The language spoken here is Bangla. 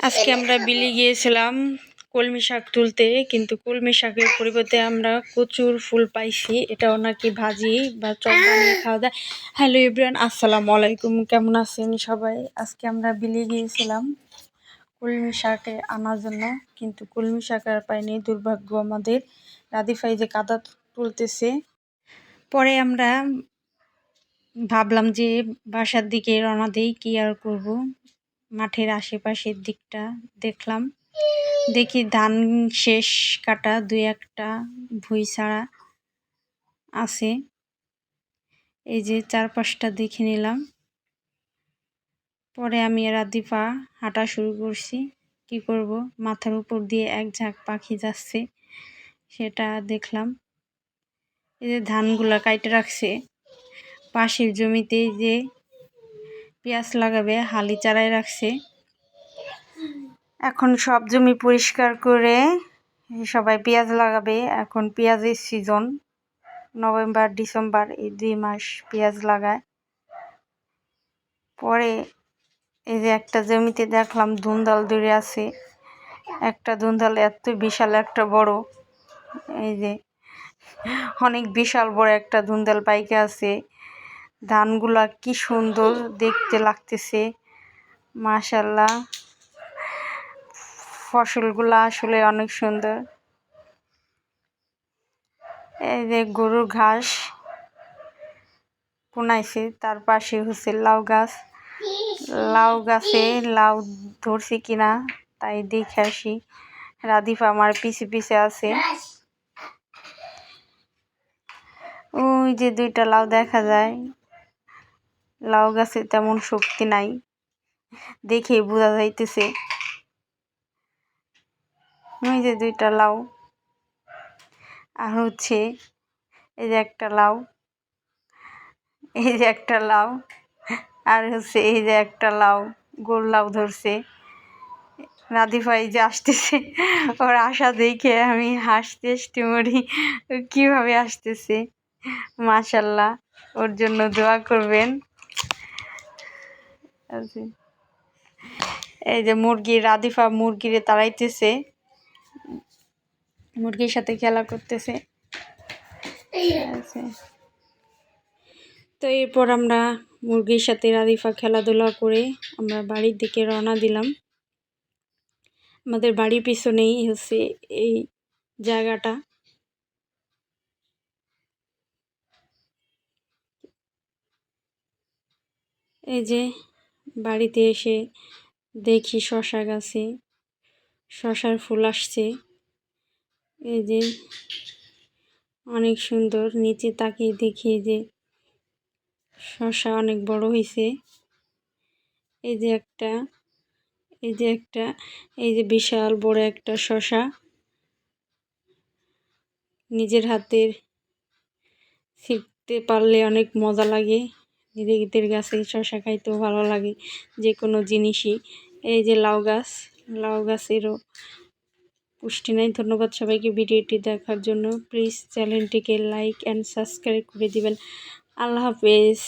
আজকে আমরা বিলে গিয়েছিলাম কলমি শাক তুলতে, কিন্তু কলমি শাকের পরিবর্তে আমরা কচুর ফুল পাইছি। এটাও নাকি ভাজি বা চপ বানিয়ে খাওয়া যায়। হ্যালো এভরিওয়ান, আসসালামু আলাইকুম। কেমন আছেন সবাই? আজকে আমরা বিলে গিয়েছিলাম কলমি শাকে আনার জন্য, কিন্তু কলমি শাক আর পাইনি। দুর্ভাগ্য আমাদের। রাদিফাই যে কাদা তুলতেছে। পরে আমরা ভাবলাম যে বাসার দিকে রওনা দিই, কি আর করব। মাঠের আশেপাশের দিকটা দেখলাম, দেখি ধান শেষ কাটা, দুই একটা ভুঁই ছাড়া আছে। এই যে চারপাশটা দেখে নিলাম। পরে আমি রাদিফা হাঁটা শুরু করছি। কি করব, মাথার উপর দিয়ে এক ঝাঁক পাখি যাচ্ছে, সেটা দেখলাম। এই যে ধানগুলা কাইটে রাখছে পাশের জমিতে, যে পেঁয়াজ লাগাবে হালি চারায় রাখছে। এখন সব জমি পরিষ্কার করে সবাই পেঁয়াজ লাগাবে। এখন পেঁয়াজের সিজন, নভেম্বর ডিসেম্বর এই 2 মাস পেঁয়াজ লাগায়। পরে এই যে একটা জমিতে দেখলাম ধুন্দল ধরে আছে। একটা ধুন্দল এত বিশাল একটা বড়, এই যে অনেক বিশাল বড় একটা ধুন্দল পাইকে আছে। ধানগুলা কি সুন্দর দেখতে লাগতেছে, মাশাআল্লাহ। ফসলগুলা আসলে অনেক সুন্দর। এই যে গরুর ঘাস কোনাইছে, তার পাশে হচ্ছে লাউ গাছ। লাউ গাছে লাউ ধরছে কিনা তাই দেখে আসি। রাদিফা আমার পিছে পিছে আছে। ওই যে 2টা লাউ দেখা যায়। লাউ গাছে তেমন শক্তি নাই, দেখে বোঝা যাইতেছে। ওই যে 2টা লাউ, আর হচ্ছে এই যে একটা লাউ, এই যে একটা লাউ, আর হচ্ছে এই যে একটা লাউ। গোল লাউ ধরছে। রাদিফাই যে আসতেছে, ওর আশা দেখে আমি হাসতে মরি। কিভাবে আসতেছে, মাশাআল্লাহ। ওর জন্য দোয়া করবেন। এই যে মুরগি, রাদিফা মুরগিরে তাড়াইতেছে, মুরগির সাথে খেলা করতেছে। তো এরপর আমরা মুরগির সাথে রাদিফা খেলাধুলা করে আমরা বাড়ির দিকে রওনা দিলাম। আমাদের বাড়ির পিছনেই হচ্ছে এই জায়গাটা। এই যে বাড়িতে এসে দেখি শশা গাছে শশার ফুল আসছে। এই যে অনেক সুন্দর। নিচে তাকিয়ে দেখি যে শশা অনেক বড় হয়েছে। এই যে একটা, এই যে একটা, এই যে বিশাল বড় একটা শশা। নিজের হাতের ছিঁড়তে পারলে অনেক মজা লাগে। নিজেদের গাছে শশা খাইতেও ভালো লাগে, যে কোনো জিনিসই। এই যে লাউ গাছ, লাউ গাছেরও পুষ্টি নাই। ধন্যবাদ সবাইকে ভিডিওটি দেখার জন্য। প্লিজ চ্যানেলটিকে লাইক অ্যান্ড সাবস্ক্রাইব করে দিবেন। আল্লাহ হাফেজ।